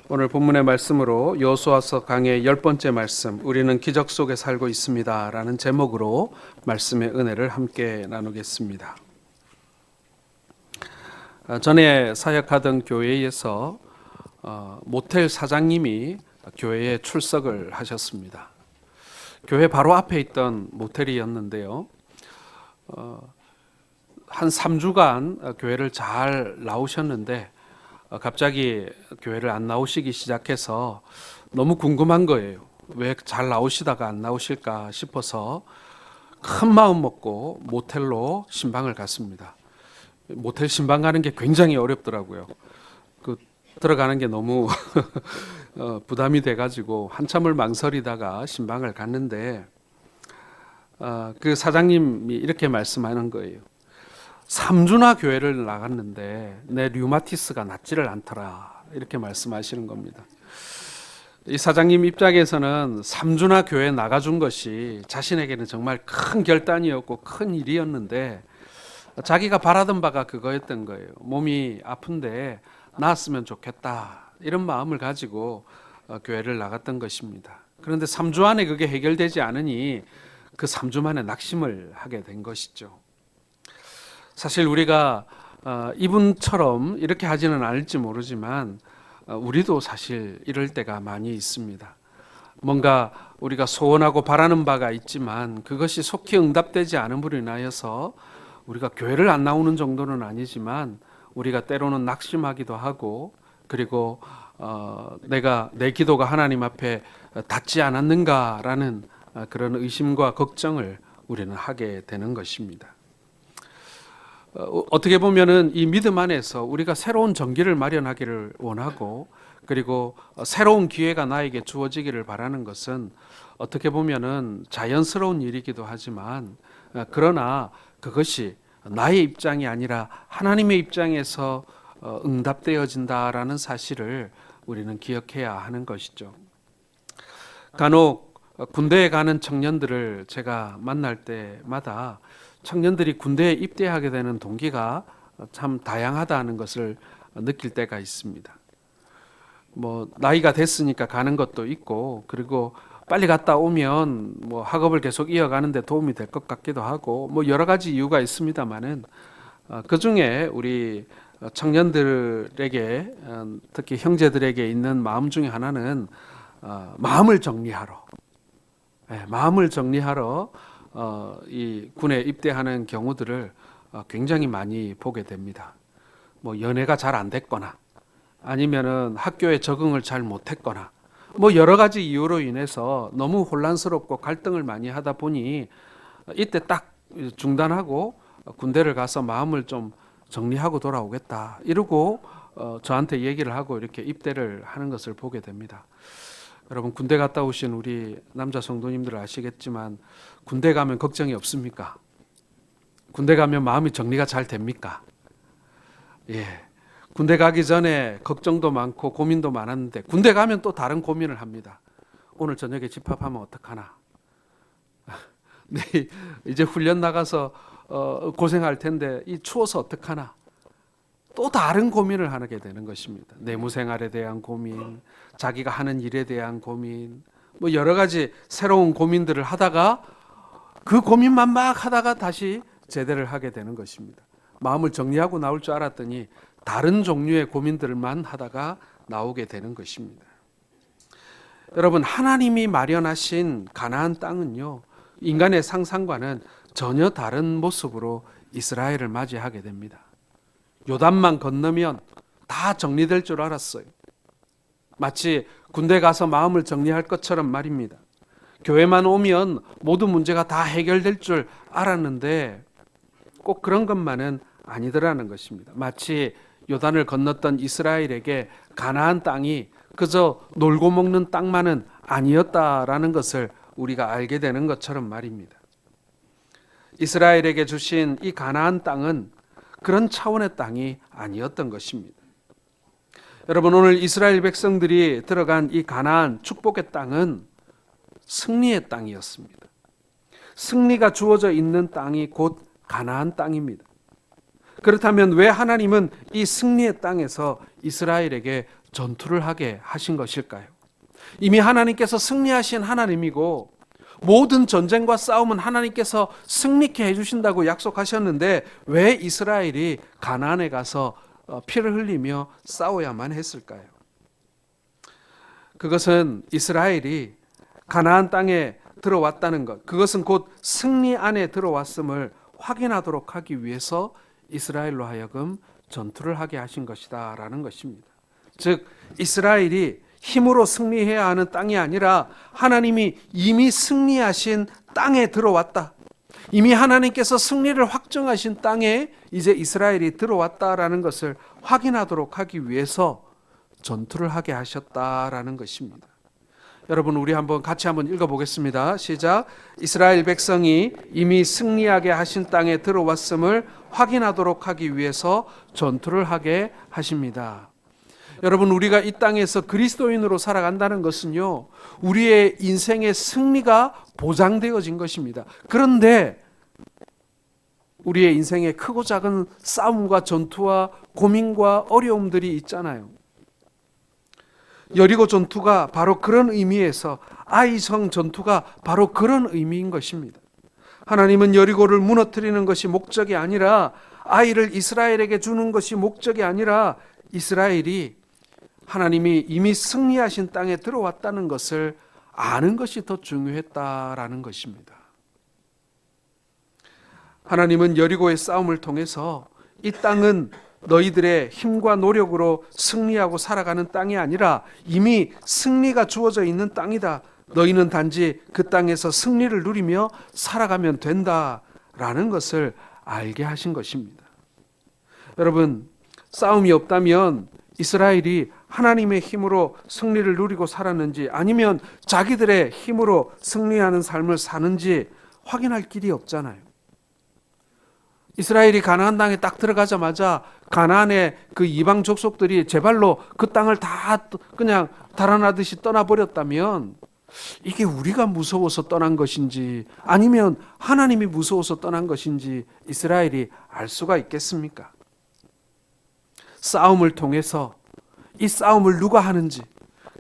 오늘 본문의 말씀으로 여호수아서 강의 10번째 말씀, 우리는 기적 속에 살고 있습니다 라는 제목으로 말씀의 은혜를 함께 나누겠습니다. 전에 사역하던 교회에서 모텔 사장님이 교회에 출석을 하셨습니다. 교회 바로 앞에 있던 모텔이었는데요, 한 3주간 교회를 잘 나오셨는데 갑자기 교회를 안 나오시기 시작해서 너무 궁금한 거예요. 왜 잘 나오시다가 안 나오실까 싶어서 큰 마음 먹고 모텔로 신방을 갔습니다. 모텔 신방 가는 게 굉장히 어렵더라고요. 들어가는 게 너무 부담이 돼가지고 한참을 망설이다가 신방을 갔는데 그 사장님이 이렇게 말씀하는 거예요. 3주나 교회를 나갔는데 내 류마티스가 낫지를 않더라, 이렇게 말씀하시는 겁니다. 이 사장님 입장에서는 3주나 교회 나가준 것이 자신에게는 정말 큰 결단이었고 큰 일이었는데 자기가 바라던 바가 그거였던 거예요. 몸이 아픈데 나았으면 좋겠다, 이런 마음을 가지고 교회를 나갔던 것입니다. 그런데 3주 안에 그게 해결되지 않으니 그 3주 만에 낙심을 하게 된 것이죠. 사실 우리가 이분처럼 이렇게 하지는 않을지 모르지만 우리도 사실 이럴 때가 많이 있습니다. 뭔가 우리가 소원하고 바라는 바가 있지만 그것이 속히 응답되지 않음으로 인하여서 우리가 교회를 안 나오는 정도는 아니지만 우리가 때로는 낙심하기도 하고, 그리고 내 기도가 하나님 앞에 닿지 않았는가라는 그런 의심과 걱정을 우리는 하게 되는 것입니다. 어떻게 보면은 이 믿음 안에서 우리가 새로운 전기를 마련하기를 원하고, 그리고 새로운 기회가 나에게 주어지기를 바라는 것은 어떻게 보면은 자연스러운 일이기도 하지만, 그러나 그것이 나의 입장이 아니라 하나님의 입장에서 응답되어진다라는 사실을 우리는 기억해야 하는 것이죠. 간혹 군대에 가는 청년들을 제가 만날 때마다 청년들이 군대에 입대하게 되는 동기가 참 다양하다는 것을 느낄 때가 있습니다. 나이가 됐으니까 가는 것도 있고, 그리고 빨리 갔다 오면 학업을 계속 이어가는데 도움이 될 것 같기도 하고, 여러 가지 이유가 있습니다만은 그 중에 우리 청년들에게, 특히 형제들에게 있는 마음 중에 하나는 마음을 정리하러 이 군에 입대하는 경우들을 굉장히 많이 보게 됩니다. 연애가 잘 안 됐거나, 아니면은 학교에 적응을 잘 못했거나, 여러 가지 이유로 인해서 너무 혼란스럽고 갈등을 많이 하다 보니 이때 딱 중단하고 군대를 가서 마음을 좀 정리하고 돌아오겠다, 이러고 저한테 얘기를 하고 이렇게 입대를 하는 것을 보게 됩니다. 여러분, 군대 갔다 오신 우리 남자 성도님들 아시겠지만 군대 가면 걱정이 없습니까? 군대 가면 마음이 정리가 잘 됩니까? 예. 군대 가기 전에 걱정도 많고 고민도 많았는데 군대 가면 또 다른 고민을 합니다. 오늘 저녁에 집합하면 어떡하나? 네, 이제 훈련 나가서 고생할 텐데 이 추워서 어떡하나? 또 다른 고민을 하게 되는 것입니다. 내무생활에 대한 고민, 자기가 하는 일에 대한 고민, 여러 가지 새로운 고민들을 하다가 그 고민만 막 하다가 다시 제대를 하게 되는 것입니다. 마음을 정리하고 나올 줄 알았더니 다른 종류의 고민들만 하다가 나오게 되는 것입니다. 여러분, 하나님이 마련하신 가나안 땅은요, 인간의 상상과는 전혀 다른 모습으로 이스라엘을 맞이하게 됩니다. 요단만 건너면 다 정리될 줄 알았어요. 마치 군대 가서 마음을 정리할 것처럼 말입니다. 교회만 오면 모든 문제가 다 해결될 줄 알았는데 꼭 그런 것만은 아니더라는 것입니다. 마치 요단을 건넜던 이스라엘에게 가나안 땅이 그저 놀고 먹는 땅만은 아니었다라는 것을 우리가 알게 되는 것처럼 말입니다. 이스라엘에게 주신 이 가나안 땅은 그런 차원의 땅이 아니었던 것입니다. 여러분, 오늘 이스라엘 백성들이 들어간 이 가나안 축복의 땅은 승리의 땅이었습니다. 승리가 주어져 있는 땅이 곧 가나안 땅입니다. 그렇다면 왜 하나님은 이 승리의 땅에서 이스라엘에게 전투를 하게 하신 것일까요? 이미 하나님께서 승리하신 하나님이고 모든 전쟁과 싸움은 하나님께서 승리케 해주신다고 약속하셨는데 왜 이스라엘이 가나안에 가서 피를 흘리며 싸워야만 했을까요? 그것은 이스라엘이 가나안 땅에 들어왔다는 것, 그것은 곧 승리 안에 들어왔음을 확인하도록 하기 위해서 이스라엘로 하여금 전투를 하게 하신 것이다 라는 것입니다. 즉 이스라엘이 힘으로 승리해야 하는 땅이 아니라 하나님이 이미 승리하신 땅에 들어왔다. 이미 하나님께서 승리를 확정하신 땅에 이제 이스라엘이 들어왔다라는 것을 확인하도록 하기 위해서 전투를 하게 하셨다라는 것입니다. 여러분 우리 같이 한번 읽어보겠습니다. 시작. 이스라엘 백성이 이미 승리하게 하신 땅에 들어왔음을 확인하도록 하기 위해서 전투를 하게 하십니다. 여러분 우리가 이 땅에서 그리스도인으로 살아간다는 것은요, 우리의 인생의 승리가 보장되어진 것입니다. 그런데 우리의 인생에 크고 작은 싸움과 전투와 고민과 어려움들이 있잖아요. 여리고 전투가 바로 그런 의미에서, 아이성 전투가 바로 그런 의미인 것입니다. 하나님은 여리고를 무너뜨리는 것이 목적이 아니라, 아이를 이스라엘에게 주는 것이 목적이 아니라, 이스라엘이 하나님이 이미 승리하신 땅에 들어왔다는 것을 아는 것이 더 중요했다라는 것입니다. 하나님은 여리고의 싸움을 통해서 이 땅은 너희들의 힘과 노력으로 승리하고 살아가는 땅이 아니라 이미 승리가 주어져 있는 땅이다. 너희는 단지 그 땅에서 승리를 누리며 살아가면 된다라는 것을 알게 하신 것입니다. 여러분, 싸움이 없다면 이스라엘이 하나님의 힘으로 승리를 누리고 살았는지 아니면 자기들의 힘으로 승리하는 삶을 사는지 확인할 길이 없잖아요. 이스라엘이 가나안 땅에 딱 들어가자마자 가나안의 그 이방 족속들이 제발로 그 땅을 다 그냥 달아나듯이 떠나버렸다면 이게 우리가 무서워서 떠난 것인지 아니면 하나님이 무서워서 떠난 것인지 이스라엘이 알 수가 있겠습니까? 싸움을 통해서 이 싸움을 누가 하는지,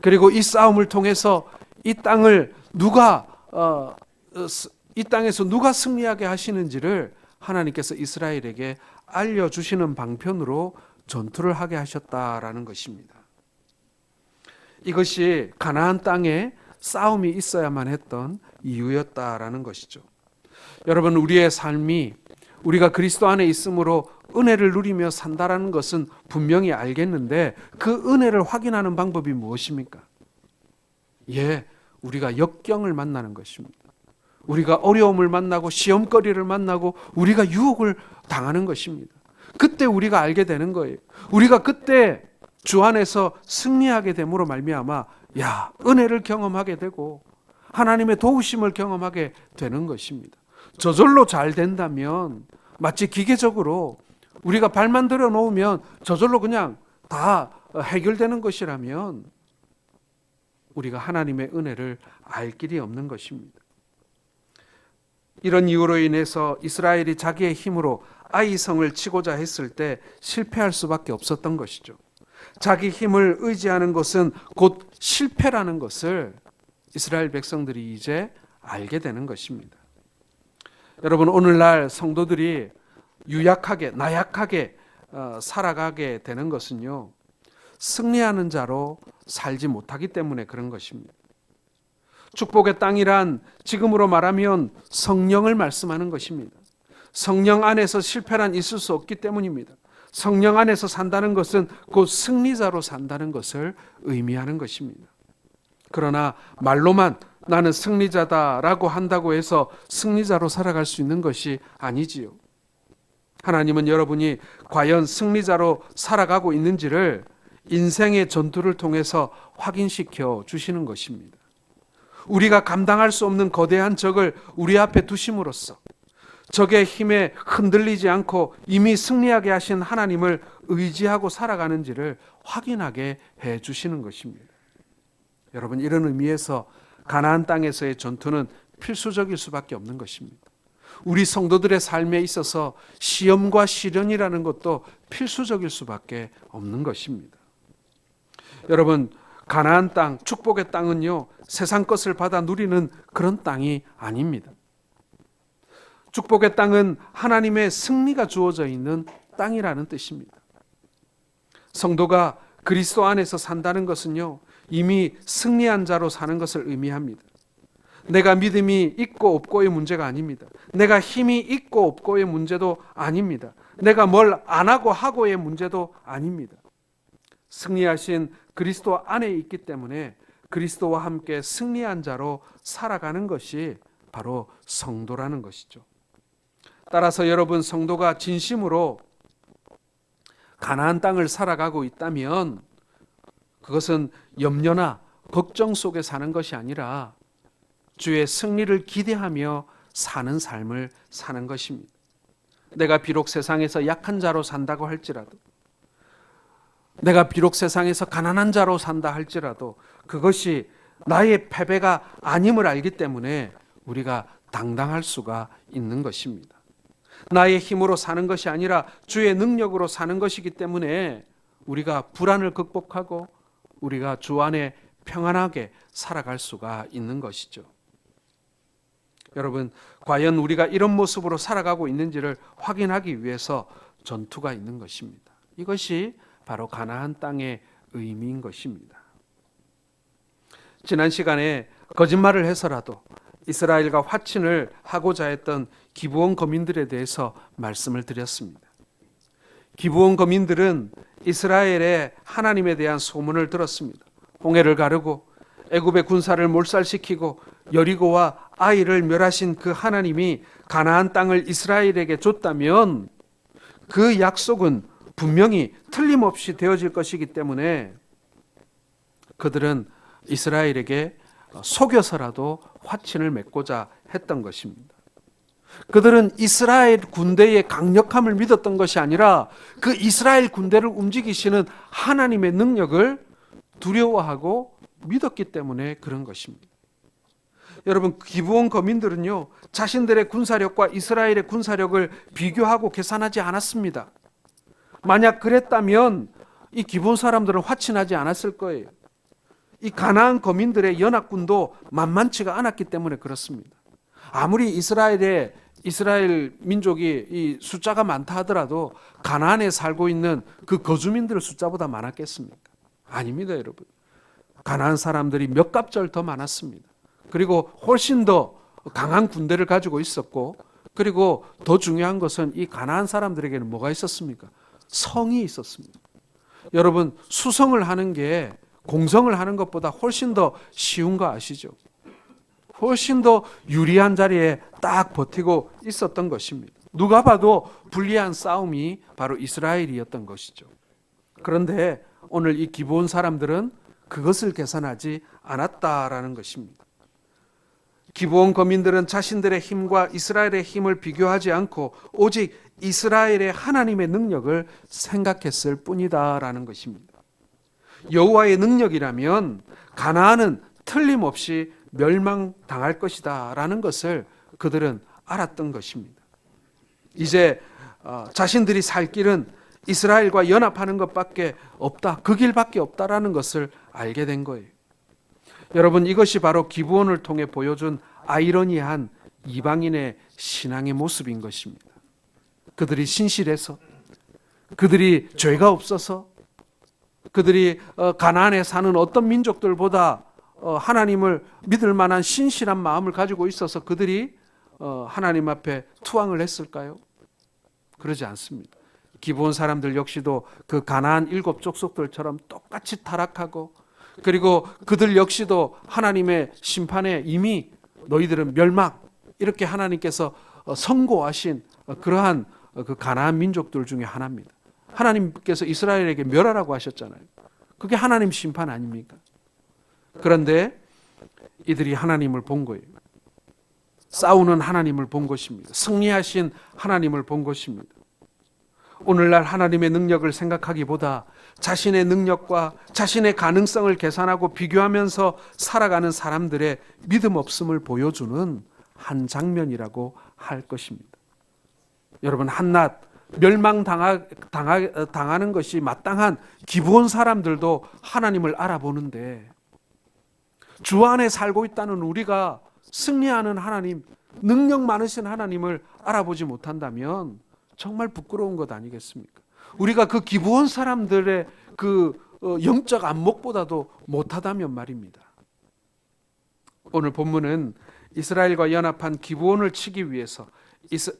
그리고 이 싸움을 통해서 이 땅을 이 땅에서 누가 승리하게 하시는지를 하나님께서 이스라엘에게 알려주시는 방편으로 전투를 하게 하셨다라는 것입니다. 이것이 가나안 땅에 싸움이 있어야만 했던 이유였다라는 것이죠. 여러분, 우리의 삶이 우리가 그리스도 안에 있음으로 은혜를 누리며 산다라는 것은 분명히 알겠는데 그 은혜를 확인하는 방법이 무엇입니까? 우리가 역경을 만나는 것입니다. 우리가 어려움을 만나고 시험거리를 만나고 우리가 유혹을 당하는 것입니다. 그때 우리가 알게 되는 거예요. 우리가 그때 주 안에서 승리하게 됨으로 말미암아 은혜를 경험하게 되고 하나님의 도우심을 경험하게 되는 것입니다. 저절로 잘 된다면 마치 기계적으로 우리가 발만 들여 놓으면 저절로 그냥 다 해결되는 것이라면 우리가 하나님의 은혜를 알 길이 없는 것입니다. 이런 이유로 인해서 이스라엘이 자기의 힘으로 아이성을 치고자 했을 때 실패할 수밖에 없었던 것이죠. 자기 힘을 의지하는 것은 곧 실패라는 것을 이스라엘 백성들이 이제 알게 되는 것입니다. 여러분, 오늘날 성도들이 나약하게 살아가게 되는 것은요, 승리하는 자로 살지 못하기 때문에 그런 것입니다. 축복의 땅이란 지금으로 말하면 성령을 말씀하는 것입니다. 성령 안에서 실패란 있을 수 없기 때문입니다. 성령 안에서 산다는 것은 곧 승리자로 산다는 것을 의미하는 것입니다. 그러나 말로만 나는 승리자다라고 한다고 해서 승리자로 살아갈 수 있는 것이 아니지요. 하나님은 여러분이 과연 승리자로 살아가고 있는지를 인생의 전투를 통해서 확인시켜 주시는 것입니다. 우리가 감당할 수 없는 거대한 적을 우리 앞에 두심으로써 적의 힘에 흔들리지 않고 이미 승리하게 하신 하나님을 의지하고 살아가는지를 확인하게 해 주시는 것입니다. 여러분, 이런 의미에서 가나안 땅에서의 전투는 필수적일 수밖에 없는 것입니다. 우리 성도들의 삶에 있어서 시험과 시련이라는 것도 필수적일 수밖에 없는 것입니다. 여러분, 가나안 땅, 축복의 땅은요, 세상 것을 받아 누리는 그런 땅이 아닙니다. 축복의 땅은 하나님의 승리가 주어져 있는 땅이라는 뜻입니다. 성도가 그리스도 안에서 산다는 것은요, 이미 승리한 자로 사는 것을 의미합니다. 내가 믿음이 있고 없고의 문제가 아닙니다. 내가 힘이 있고 없고의 문제도 아닙니다. 내가 뭘 안 하고 하고의 문제도 아닙니다. 승리하신 그리스도 안에 있기 때문에 그리스도와 함께 승리한 자로 살아가는 것이 바로 성도라는 것이죠. 따라서 여러분, 성도가 진심으로 가나안 땅을 살아가고 있다면 그것은 염려나 걱정 속에 사는 것이 아니라 주의 승리를 기대하며 사는 삶을 사는 것입니다. 내가 비록 세상에서 약한 자로 산다고 할지라도, 내가 비록 세상에서 가난한 자로 산다 할지라도 그것이 나의 패배가 아님을 알기 때문에 우리가 당당할 수가 있는 것입니다. 나의 힘으로 사는 것이 아니라 주의 능력으로 사는 것이기 때문에 우리가 불안을 극복하고 우리가 주 안에 평안하게 살아갈 수가 있는 것이죠. 여러분, 과연 우리가 이런 모습으로 살아가고 있는지를 확인하기 위해서 전투가 있는 것입니다. 이것이 바로 가나안 땅의 의미인 것입니다. 지난 시간에 거짓말을 해서라도 이스라엘과 화친을 하고자 했던 기브온 거민들에 대해서 말씀을 드렸습니다. 기브온 거민들은 이스라엘의 하나님에 대한 소문을 들었습니다. 홍해를 가르고 애굽의 군사를 몰살시키고 여리고와 아이를 멸하신 그 하나님이 가나안 땅을 이스라엘에게 줬다면 그 약속은 분명히 틀림없이 되어질 것이기 때문에 그들은 이스라엘에게 속여서라도 화친을 맺고자 했던 것입니다. 그들은 이스라엘 군대의 강력함을 믿었던 것이 아니라 그 이스라엘 군대를 움직이시는 하나님의 능력을 두려워하고 믿었기 때문에 그런 것입니다. 여러분, 기브온 거민들은요, 자신들의 군사력과 이스라엘의 군사력을 비교하고 계산하지 않았습니다. 만약 그랬다면 이 기브온 사람들은 화친하지 않았을 거예요. 이 가나안 거민들의 연합군도 만만치가 않았기 때문에 그렇습니다. 아무리 이스라엘 민족이 이 숫자가 많다 하더라도 가나안에 살고 있는 그 거주민들의 숫자보다 많았겠습니까? 아닙니다, 여러분. 가나안 사람들이 몇 갑절 더 많았습니다. 그리고 훨씬 더 강한 군대를 가지고 있었고, 그리고 더 중요한 것은 이 가나안 사람들에게는 뭐가 있었습니까? 성이 있었습니다. 여러분, 수성을 하는 게 공성을 하는 것보다 훨씬 더 쉬운 거 아시죠? 훨씬 더 유리한 자리에 딱 버티고 있었던 것입니다. 누가 봐도 불리한 싸움이 바로 이스라엘이었던 것이죠. 그런데 오늘 이 기브온 사람들은 그것을 계산하지 않았다라는 것입니다. 기브온 거민들은 자신들의 힘과 이스라엘의 힘을 비교하지 않고 오직 이스라엘의 하나님의 능력을 생각했을 뿐이다라는 것입니다. 여호와의 능력이라면 가나안은 틀림없이 멸망당할 것이다라는 것을 그들은 알았던 것입니다. 이제 자신들이 살 길은 이스라엘과 연합하는 것밖에 없다, 그 길밖에 없다라는 것을 알게 된 거예요. 여러분, 이것이 바로 기브온을 통해 보여준 아이러니한 이방인의 신앙의 모습인 것입니다. 그들이 신실해서, 그들이 죄가 없어서, 그들이 가나안에 사는 어떤 민족들보다 하나님을 믿을 만한 신실한 마음을 가지고 있어서 그들이 하나님 앞에 투항을 했을까요? 그러지 않습니다. 기브온 사람들 역시도 그 가나안 7 족속들처럼 똑같이 타락하고, 그리고 그들 역시도 하나님의 심판에 이미 너희들은 멸망, 이렇게 하나님께서 선고하신 그러한 그 가나안 민족들 중에 하나입니다. 하나님께서 이스라엘에게 멸하라고 하셨잖아요. 그게 하나님 심판 아닙니까? 그런데 이들이 하나님을 본 거예요. 싸우는 하나님을 본 것입니다. 승리하신 하나님을 본 것입니다. 오늘날 하나님의 능력을 생각하기보다 자신의 능력과 자신의 가능성을 계산하고 비교하면서 살아가는 사람들의 믿음 없음을 보여주는 한 장면이라고 할 것입니다. 여러분, 한낱 당하는 것이 마땅한 기브온 사람들도 하나님을 알아보는데 주 안에 살고 있다는 우리가 승리하는 하나님, 능력 많으신 하나님을 알아보지 못한다면 정말 부끄러운 것 아니겠습니까? 우리가 그 기브온 사람들의 그 영적 안목보다도 못하다면 말입니다. 오늘 본문은 이스라엘과 연합한 기브온을 치기 위해서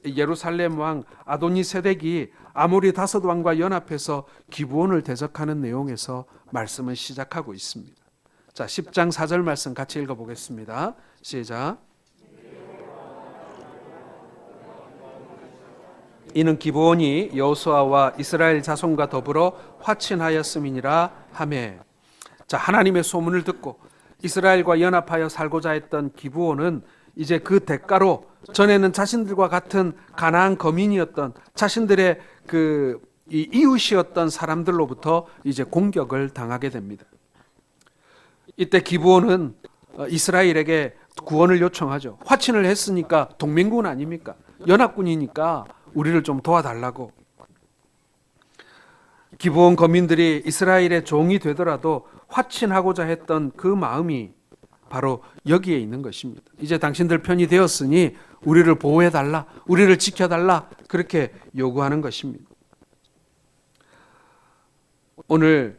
예루살렘 왕 아도니세덱이 아모리 다섯 왕과 연합해서 기브온을 대적하는 내용에서 말씀을 시작하고 있습니다. 자, 10장 4절 말씀 같이 읽어보겠습니다. 시작. 이는 기브온이 여호수아와 이스라엘 자손과 더불어 화친하였음이니라 하매. 자, 하나님의 소문을 듣고 이스라엘과 연합하여 살고자 했던 기브온은 이제 그 대가로 전에는 자신들과 같은 가나안 거민이었던 자신들의 그 이웃이었던 사람들로부터 이제 공격을 당하게 됩니다. 이때 기브온은 이스라엘에게 구원을 요청하죠. 화친을 했으니까 동맹군 아닙니까? 연합군이니까 우리를 좀 도와달라고. 기브온 거민들이 이스라엘의 종이 되더라도 화친하고자 했던 그 마음이 바로 여기에 있는 것입니다. 이제 당신들 편이 되었으니 우리를 보호해달라, 우리를 지켜달라, 그렇게 요구하는 것입니다. 오늘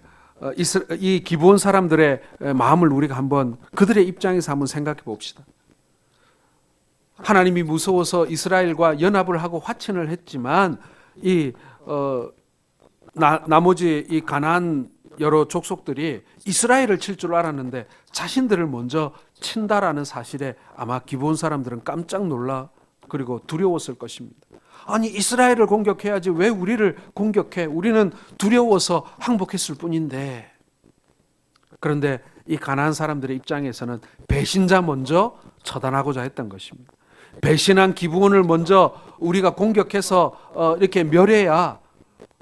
이 기브온 사람들의 마음을 우리가 한번 그들의 입장에서 한번 생각해 봅시다. 하나님이 무서워서 이스라엘과 연합을 하고 화친을 했지만 나머지 이 가나안 여러 족속들이 이스라엘을 칠 줄 알았는데 자신들을 먼저 친다라는 사실에 아마 기브온 사람들은 깜짝 놀라 그리고 두려웠을 것입니다. 아니, 이스라엘을 공격해야지 왜 우리를 공격해? 우리는 두려워서 항복했을 뿐인데. 그런데 이 가나안 사람들의 입장에서는 배신자 먼저 처단하고자 했던 것입니다. 배신한 기브온을 먼저 우리가 공격해서 이렇게 멸해야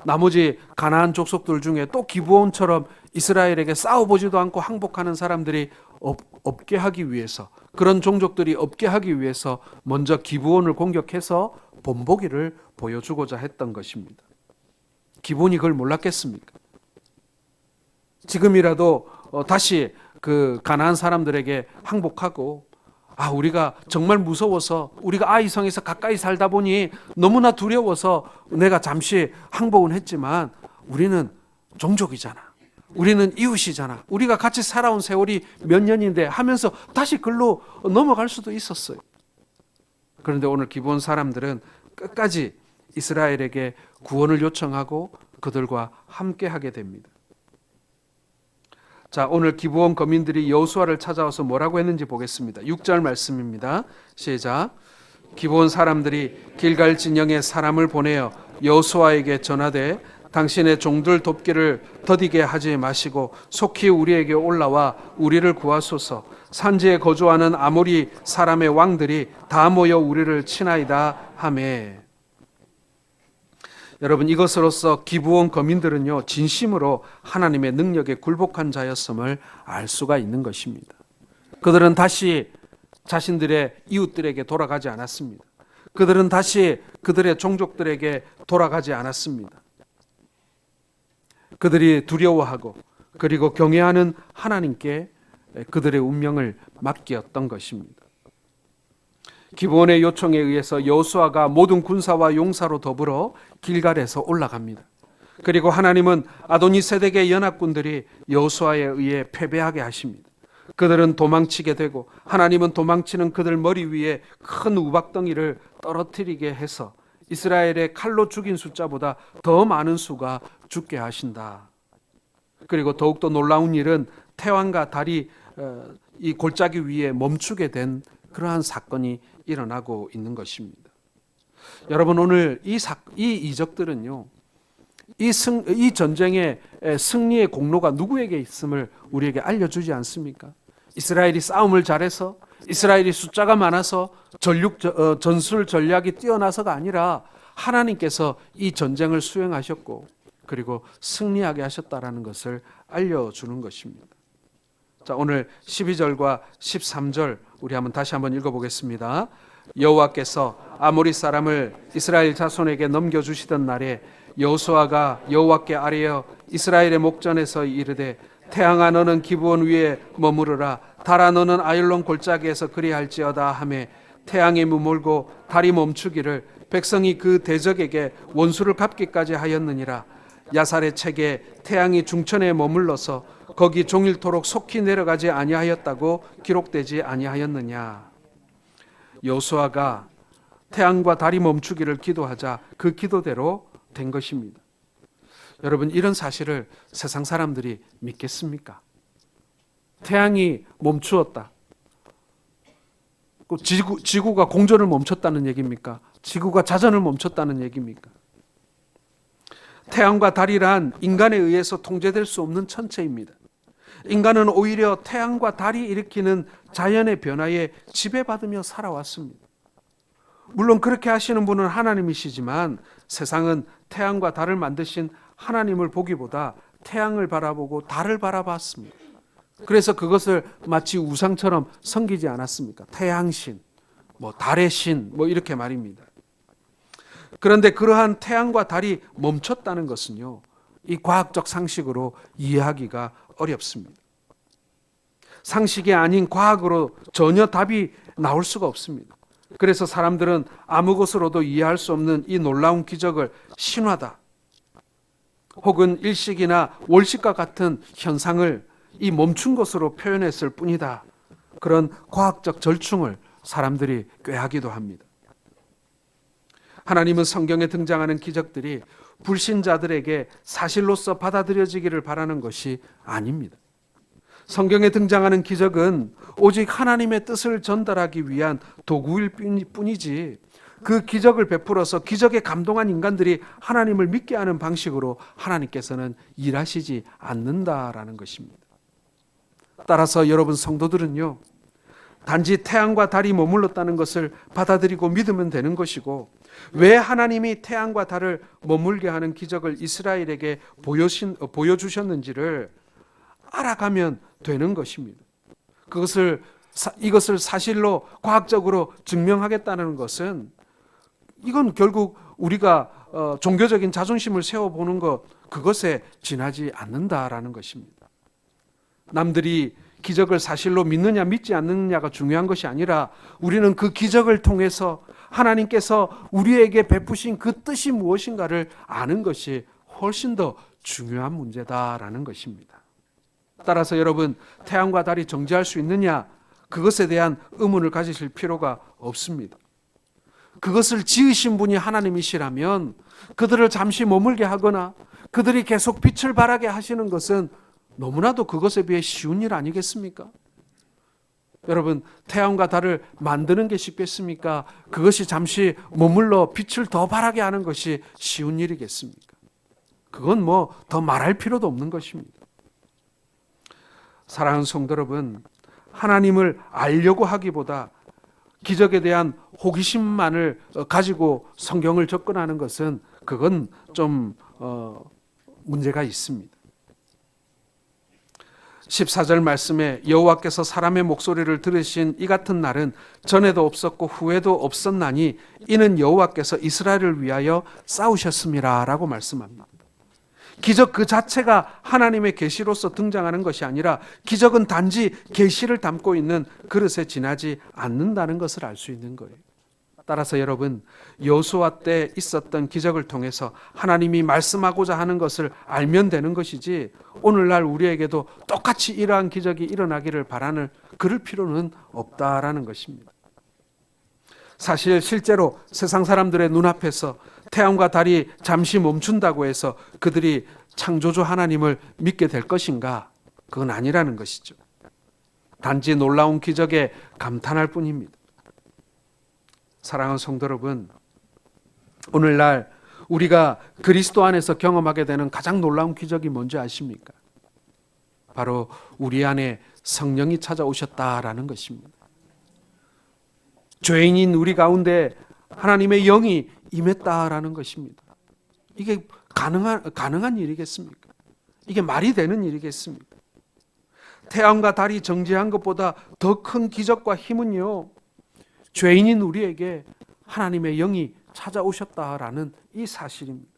나머지 가나안 족속들 중에 또 기브온처럼 이스라엘에게 싸워보지도 않고 항복하는 사람들이 없게 하기 위해서, 그런 종족들이 없게 하기 위해서 먼저 기브온을 공격해서 본보기를 보여주고자 했던 것입니다. 기브온이 그걸 몰랐겠습니까? 지금이라도 다시 그 가나안 사람들에게 항복하고, 우리가 정말 무서워서 우리가 아이성에서 가까이 살다 보니 너무나 두려워서 내가 잠시 항복은 했지만 우리는 종족이잖아, 우리는 이웃이잖아, 우리가 같이 살아온 세월이 몇 년인데 하면서 다시 글로 넘어갈 수도 있었어요. 그런데 오늘 기브온 사람들은 끝까지 이스라엘에게 구원을 요청하고 그들과 함께하게 됩니다. 자, 오늘 기브온 거민들이 여호수아를 찾아와서 뭐라고 했는지 보겠습니다. 6절 말씀입니다. 시작. 기브온 사람들이 길갈 진영에 사람을 보내어 여호수아에게 전하되 당신의 종들 돕기를 더디게 하지 마시고 속히 우리에게 올라와 우리를 구하소서. 산지에 거주하는 아모리 사람의 왕들이 다 모여 우리를 치나이다 하매. 여러분, 이것으로서 기브온 거민들은요, 진심으로 하나님의 능력에 굴복한 자였음을 알 수가 있는 것입니다. 그들은 다시 자신들의 이웃들에게 돌아가지 않았습니다. 그들은 다시 그들의 종족들에게 돌아가지 않았습니다. 그들이 두려워하고 그리고 경외하는 하나님께 그들의 운명을 맡겼던 것입니다. 기브온의 요청에 의해서 여호수아가 모든 군사와 용사로 더불어 길갈에서 올라갑니다. 그리고 하나님은 아도니세덱의 연합군들이 여호수아에 의해 패배하게 하십니다. 그들은 도망치게 되고 하나님은 도망치는 그들 머리 위에 큰 우박덩이를 떨어뜨리게 해서 이스라엘의 칼로 죽인 숫자보다 더 많은 수가 죽게 하신다. 그리고 더욱더 놀라운 일은 태왕과 달이 이 골짜기 위에 멈추게 된 그러한 사건이 일어나고 있는 것입니다. 여러분, 오늘 이 이적들은요, 이 전쟁의 승리의 공로가 누구에게 있음을 우리에게 알려주지 않습니까? 이스라엘이 싸움을 잘해서, 이스라엘이 숫자가 많아서, 전술 전략이 뛰어나서가 아니라 하나님께서 이 전쟁을 수행하셨고 그리고 승리하게 하셨다라는 것을 알려주는 것입니다. 자, 오늘 12절과 13절 우리 다시 한번 읽어보겠습니다. 여호와께서 아모리 사람을 이스라엘 자손에게 넘겨주시던 날에 여호수아가 여호와께 아뢰어 이스라엘의 목전에서 이르되 태양아 너는 기브온 위에 머무르라 달아 너는 아일론 골짜기에서 그리할지어다 하매 태양이 머물고 달이 멈추기를 백성이 그 대적에게 원수를 갚기까지 하였느니라. 야살의 책에 태양이 중천에 머물러서 거기 종일토록 속히 내려가지 아니하였다고 기록되지 아니하였느냐. 여호수아가 태양과 달이 멈추기를 기도하자 그 기도대로 된 것입니다. 여러분, 이런 사실을 세상 사람들이 믿겠습니까? 태양이 멈추었다. 지구가 공전을 멈췄다는 얘기입니까? 지구가 자전을 멈췄다는 얘기입니까? 태양과 달이란 인간에 의해서 통제될 수 없는 천체입니다. 인간은 오히려 태양과 달이 일으키는 자연의 변화에 지배받으며 살아왔습니다. 물론 그렇게 하시는 분은 하나님이시지만 세상은 태양과 달을 만드신 하나님을 보기보다 태양을 바라보고 달을 바라봤습니다. 그래서 그것을 마치 우상처럼 섬기지 않았습니까? 태양신, 달의 신, 이렇게 말입니다. 그런데 그러한 태양과 달이 멈췄다는 것은요, 이 과학적 상식으로 이해하기가 어렵습니다. 상식이 아닌 과학으로 전혀 답이 나올 수가 없습니다. 그래서 사람들은 아무 것으로도 이해할 수 없는 이 놀라운 기적을 신화다, 혹은 일식이나 월식과 같은 현상을 이 멈춘 것으로 표현했을 뿐이다, 그런 과학적 절충을 사람들이 꾀하기도 합니다. 하나님은 성경에 등장하는 기적들이 불신자들에게 사실로서 받아들여지기를 바라는 것이 아닙니다. 성경에 등장하는 기적은 오직 하나님의 뜻을 전달하기 위한 도구일 뿐이지, 그 기적을 베풀어서 기적에 감동한 인간들이 하나님을 믿게 하는 방식으로 하나님께서는 일하시지 않는다라는 것입니다. 따라서 여러분 성도들은요, 단지 태양과 달이 머물렀다는 것을 받아들이고 믿으면 되는 것이고, 왜 하나님이 태양과 달을 머물게 하는 기적을 이스라엘에게 보여주셨는지를 알아가면 되는 것입니다. 이것을 사실로 과학적으로 증명하겠다는 것은, 이건 결국 우리가 종교적인 자존심을 세워보는 그것에 지나지 않는다라는 것입니다. 남들이 기적을 사실로 믿느냐 믿지 않느냐가 중요한 것이 아니라, 우리는 그 기적을 통해서 하나님께서 우리에게 베푸신 그 뜻이 무엇인가를 아는 것이 훨씬 더 중요한 문제다라는 것입니다. 따라서 여러분, 태양과 달이 정지할 수 있느냐, 그것에 대한 의문을 가지실 필요가 없습니다. 그것을 지으신 분이 하나님이시라면 그들을 잠시 머물게 하거나 그들이 계속 빛을 발하게 하시는 것은 너무나도 그것에 비해 쉬운 일 아니겠습니까? 여러분, 태양과 달을 만드는 게 쉽겠습니까? 그것이 잠시 머물러 빛을 더 발하게 하는 것이 쉬운 일이겠습니까? 그건 더 말할 필요도 없는 것입니다. 사랑하는 성도 여러분, 하나님을 알려고 하기보다 기적에 대한 호기심만을 가지고 성경을 접근하는 것은, 그건 좀 문제가 있습니다. 14절 말씀에 여호와께서 사람의 목소리를 들으신 이 같은 날은 전에도 없었고 후에도 없었나니 이는 여호와께서 이스라엘을 위하여 싸우셨음이라 라고 말씀합니다. 기적 그 자체가 하나님의 계시로서 등장하는 것이 아니라, 기적은 단지 계시를 담고 있는 그릇에 지나지 않는다는 것을 알 수 있는 거예요. 따라서 여러분, 여호수아 때 있었던 기적을 통해서 하나님이 말씀하고자 하는 것을 알면 되는 것이지, 오늘날 우리에게도 똑같이 이러한 기적이 일어나기를 바라는 그럴 필요는 없다라는 것입니다. 사실 실제로 세상 사람들의 눈앞에서 태양과 달이 잠시 멈춘다고 해서 그들이 창조주 하나님을 믿게 될 것인가? 그건 아니라는 것이죠. 단지 놀라운 기적에 감탄할 뿐입니다. 사랑하는 성도 여러분, 오늘날 우리가 그리스도 안에서 경험하게 되는 가장 놀라운 기적이 뭔지 아십니까? 바로 우리 안에 성령이 찾아오셨다라는 것입니다. 죄인인 우리 가운데 하나님의 영이 임했다라는 것입니다. 이게 가능한 일이겠습니까? 이게 말이 되는 일이겠습니까? 태양과 달이 정지한 것보다 더 큰 기적과 힘은요, 죄인인 우리에게 하나님의 영이 찾아오셨다라는 이 사실입니다.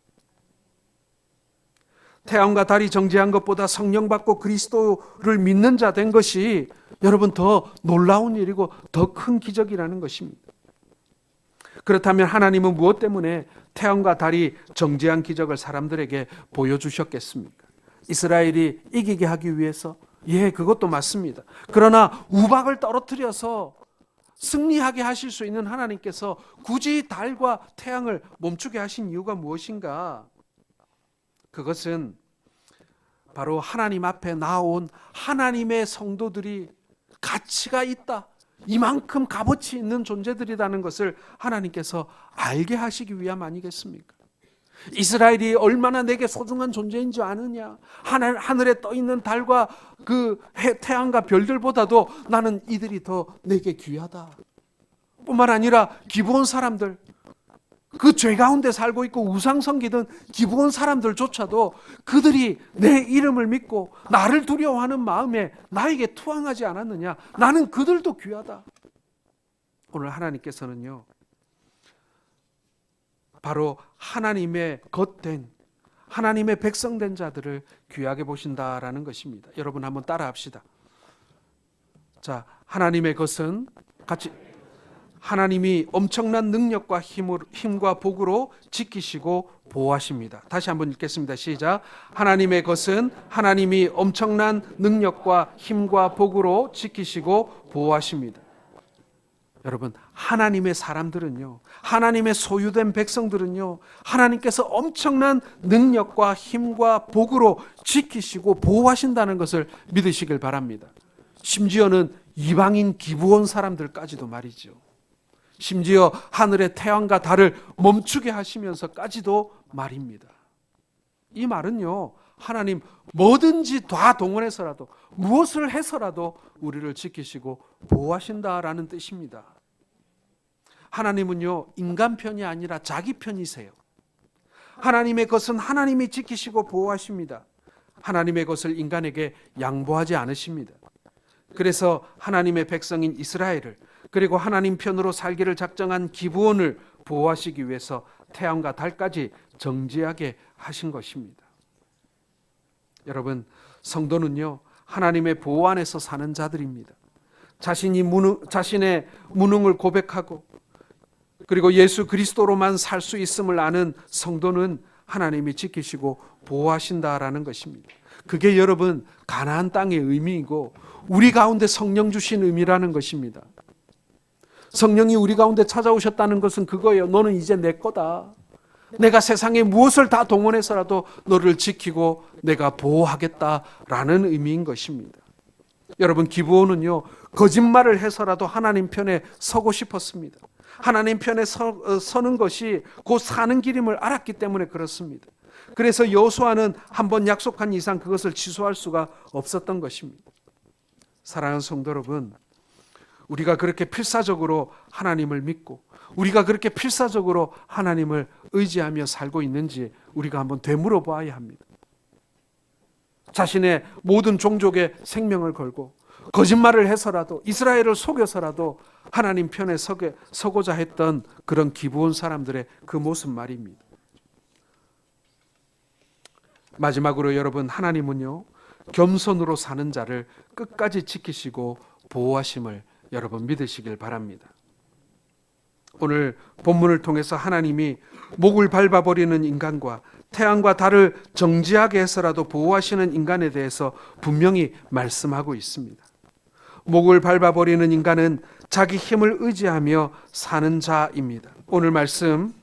태양과 달이 정죄한 것보다 성령 받고 그리스도를 믿는 자 된 것이 여러분 더 놀라운 일이고 더 큰 기적이라는 것입니다. 그렇다면 하나님은 무엇 때문에 태양과 달이 정죄한 기적을 사람들에게 보여주셨겠습니까? 이스라엘이 이기게 하기 위해서? 예, 그것도 맞습니다. 그러나 우박을 떨어뜨려서 승리하게 하실 수 있는 하나님께서 굳이 달과 태양을 멈추게 하신 이유가 무엇인가? 그것은 바로 하나님 앞에 나온 하나님의 성도들이 가치가 있다, 이만큼 값어치 있는 존재들이라는 것을 하나님께서 알게 하시기 위함 아니겠습니까? 이스라엘이 얼마나 내게 소중한 존재인 줄 아느냐? 하늘에 떠 있는 달과 그 태양과 별들보다도 나는 이들이 더 내게 귀하다. 뿐만 아니라 기브온 사람들, 그 죄 가운데 살고 있고 우상 섬기던 기브온 사람들조차도 그들이 내 이름을 믿고 나를 두려워하는 마음에 나에게 투항하지 않았느냐? 나는 그들도 귀하다. 오늘 하나님께서는요, 바로 하나님의 겉된, 하나님의 백성된 자들을 귀하게 보신다라는 것입니다. 여러분 한번 따라합시다. 자, 하나님의 것은 같이, 하나님이 엄청난 능력과 힘과 복으로 지키시고 보호하십니다. 다시 한번 읽겠습니다. 시작. 하나님의 것은 하나님이 엄청난 능력과 힘과 복으로 지키시고 보호하십니다. 여러분, 하나님의 사람들은요, 하나님의 소유된 백성들은요, 하나님께서 엄청난 능력과 힘과 복으로 지키시고 보호하신다는 것을 믿으시길 바랍니다. 심지어는 이방인 기브온 사람들까지도 말이죠. 심지어 하늘의 태양과 달을 멈추게 하시면서까지도 말입니다. 이 말은요, 하나님 뭐든지 다 동원해서라도, 무엇을 해서라도 우리를 지키시고 보호하신다라는 뜻입니다. 하나님은요, 인간 편이 아니라 자기 편이세요. 하나님의 것은 하나님이 지키시고 보호하십니다. 하나님의 것을 인간에게 양보하지 않으십니다. 그래서 하나님의 백성인 이스라엘을, 그리고 하나님 편으로 살기를 작정한 기브온을 보호하시기 위해서 태양과 달까지 정죄하게 하신 것입니다. 여러분, 성도는요, 하나님의 보호 안에서 사는 자들입니다. 자신의 무능을 고백하고 그리고 예수 그리스도로만 살 수 있음을 아는 성도는 하나님이 지키시고 보호하신다라는 것입니다. 그게 여러분 가나안 땅의 의미이고 우리 가운데 성령 주신 의미라는 것입니다. 성령이 우리 가운데 찾아오셨다는 것은 그거예요. 너는 이제 내 거다. 내가 세상에 무엇을 다 동원해서라도 너를 지키고 내가 보호하겠다라는 의미인 것입니다. 여러분, 기브온은요, 거짓말을 해서라도 하나님 편에 서고 싶었습니다. 하나님 편에 서는 것이 곧 사는 길임을 알았기 때문에 그렇습니다. 그래서 여호수아는 한번 약속한 이상 그것을 취소할 수가 없었던 것입니다. 사랑하는 성도 여러분, 우리가 그렇게 필사적으로 하나님을 믿고 우리가 그렇게 필사적으로 하나님을 의지하며 살고 있는지 우리가 한번 되물어 봐야 합니다. 자신의 모든 종족의 생명을 걸고 거짓말을 해서라도 이스라엘을 속여서라도 하나님 편에 서고자 했던 그런 기브온 사람들의 그 모습 말입니다. 마지막으로 여러분, 하나님은요, 겸손으로 사는 자를 끝까지 지키시고 보호하심을 여러분 믿으시길 바랍니다. 오늘 본문을 통해서 하나님이 목을 밟아버리는 인간과 태양과 달을 정지하게 해서라도 보호하시는 인간에 대해서 분명히 말씀하고 있습니다. 목을 밟아버리는 인간은 자기 힘을 의지하며 사는 자입니다. 오늘 말씀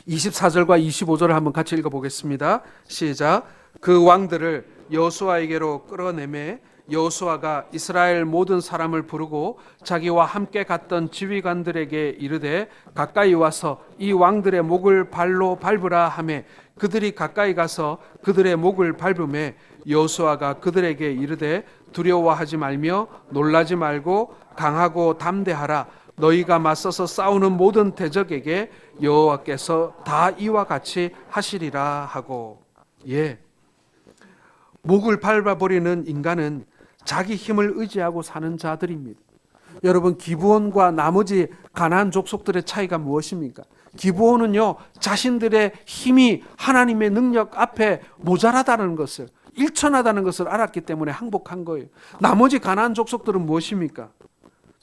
24절과 25절을 한번 같이 읽어보겠습니다. 시작. 그 왕들을 여호수아에게로 끌어내매 여호수아가 이스라엘 모든 사람을 부르고 자기와 함께 갔던 지휘관들에게 이르되 가까이 와서 이 왕들의 목을 발로 밟으라 하매 그들이 가까이 가서 그들의 목을 밟으매 여호수아가 그들에게 이르되 두려워하지 말며 놀라지 말고 강하고 담대하라. 너희가 맞서서 싸우는 모든 대적에게 여호와께서 다 이와 같이 하시리라 하고. 목을 밟아버리는 인간은 자기 힘을 의지하고 사는 자들입니다. 여러분, 기브온과 나머지 가나안 족속들의 차이가 무엇입니까? 기브온은요, 자신들의 힘이 하나님의 능력 앞에 모자라다는 것을, 일천하다는 것을 알았기 때문에 항복한 거예요. 나머지 가나안 족속들은 무엇입니까?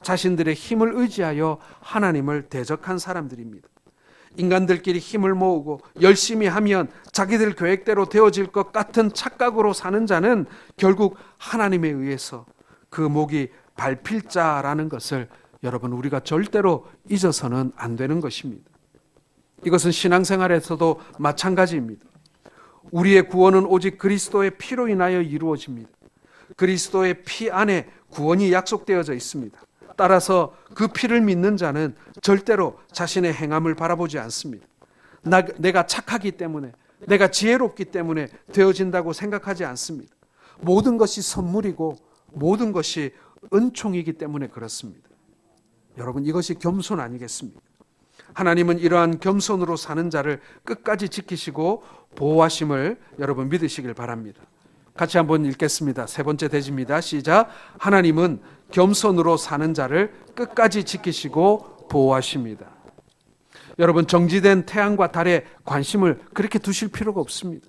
자신들의 힘을 의지하여 하나님을 대적한 사람들입니다. 인간들끼리 힘을 모으고 열심히 하면 자기들 계획대로 되어질 것 같은 착각으로 사는 자는 결국 하나님에 의해서 그 목이 밟힐 자라는 것을 여러분, 우리가 절대로 잊어서는 안 되는 것입니다. 이것은 신앙생활에서도 마찬가지입니다. 우리의 구원은 오직 그리스도의 피로 인하여 이루어집니다. 그리스도의 피 안에 구원이 약속되어져 있습니다. 따라서 그 피를 믿는 자는 절대로 자신의 행함을 바라보지 않습니다. 내가 착하기 때문에, 내가 지혜롭기 때문에 되어진다고 생각하지 않습니다. 모든 것이 선물이고 모든 것이 은총이기 때문에 그렇습니다. 여러분, 이것이 겸손 아니겠습니까? 하나님은 이러한 겸손으로 사는 자를 끝까지 지키시고 보호하심을 여러분 믿으시길 바랍니다. 같이 한번 읽겠습니다. 세 번째 대지입니다. 시작. 하나님은 겸손으로 사는 자를 끝까지 지키시고 보호하십니다. 여러분, 정지된 태양과 달에 관심을 그렇게 두실 필요가 없습니다.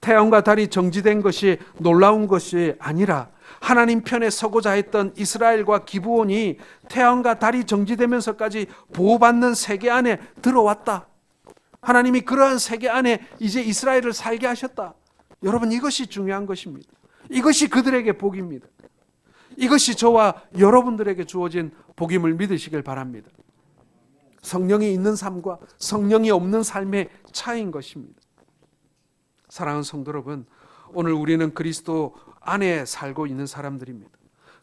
태양과 달이 정지된 것이 놀라운 것이 아니라 하나님 편에 서고자 했던 이스라엘과 기브온이 태양과 달이 정지되면서까지 보호받는 세계 안에 들어왔다. 하나님이 그러한 세계 안에 이제 이스라엘을 살게 하셨다. 여러분, 이것이 중요한 것입니다. 이것이 그들에게 복입니다. 이것이 저와 여러분들에게 주어진 복임을 믿으시길 바랍니다. 성령이 있는 삶과 성령이 없는 삶의 차이인 것입니다. 사랑하는 성도 여러분, 오늘 우리는 그리스도 안에 살고 있는 사람들입니다.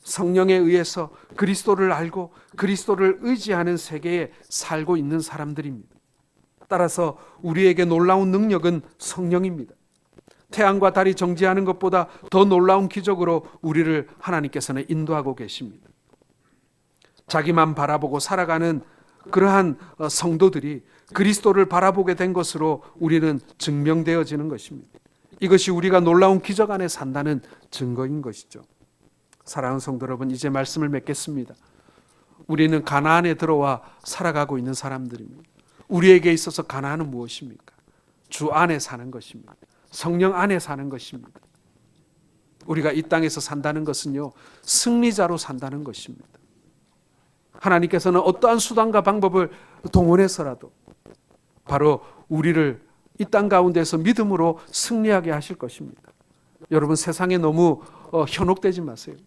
성령에 의해서 그리스도를 알고 그리스도를 의지하는 세계에 살고 있는 사람들입니다. 따라서 우리에게 놀라운 능력은 성령입니다. 태양과 달이 정지하는 것보다 더 놀라운 기적으로 우리를 하나님께서는 인도하고 계십니다. 자기만 바라보고 살아가는 그러한 성도들이 그리스도를 바라보게 된 것으로 우리는 증명되어지는 것입니다. 이것이 우리가 놀라운 기적 안에 산다는 증거인 것이죠. 사랑하는 성도 여러분, 이제 말씀을 맺겠습니다. 우리는 가나안에 들어와 살아가고 있는 사람들입니다. 우리에게 있어서 가나안은 무엇입니까? 주 안에 사는 것입니다. 성령 안에 사는 것입니다. 우리가 이 땅에서 산다는 것은요, 승리자로 산다는 것입니다. 하나님께서는 어떠한 수단과 방법을 동원해서라도 바로 우리를 이 땅 가운데서 믿음으로 승리하게 하실 것입니다. 여러분, 세상에 너무 현혹되지 마세요.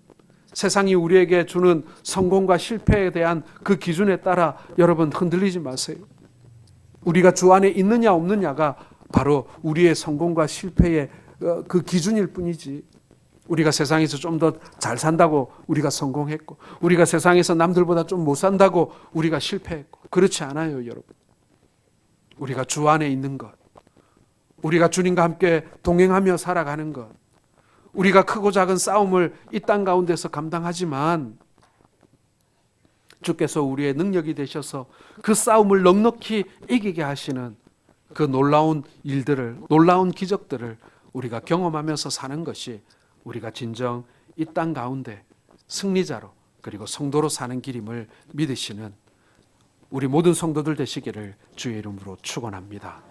세상이 우리에게 주는 성공과 실패에 대한 그 기준에 따라 여러분 흔들리지 마세요. 우리가 주 안에 있느냐 없느냐가 바로 우리의 성공과 실패의 그 기준일 뿐이지, 우리가 세상에서 좀 더 잘 산다고 우리가 성공했고, 우리가 세상에서 남들보다 좀 못 산다고 우리가 실패했고, 그렇지 않아요. 여러분, 우리가 주 안에 있는 것, 우리가 주님과 함께 동행하며 살아가는 것, 우리가 크고 작은 싸움을 이 땅 가운데서 감당하지만 주께서 우리의 능력이 되셔서 그 싸움을 넉넉히 이기게 하시는 그 놀라운 일들을, 놀라운 기적들을 우리가 경험하면서 사는 것이 우리가 진정 이 땅 가운데 승리자로 그리고 성도로 사는 길임을 믿으시는 우리 모든 성도들 되시기를 주의 이름으로 축원합니다.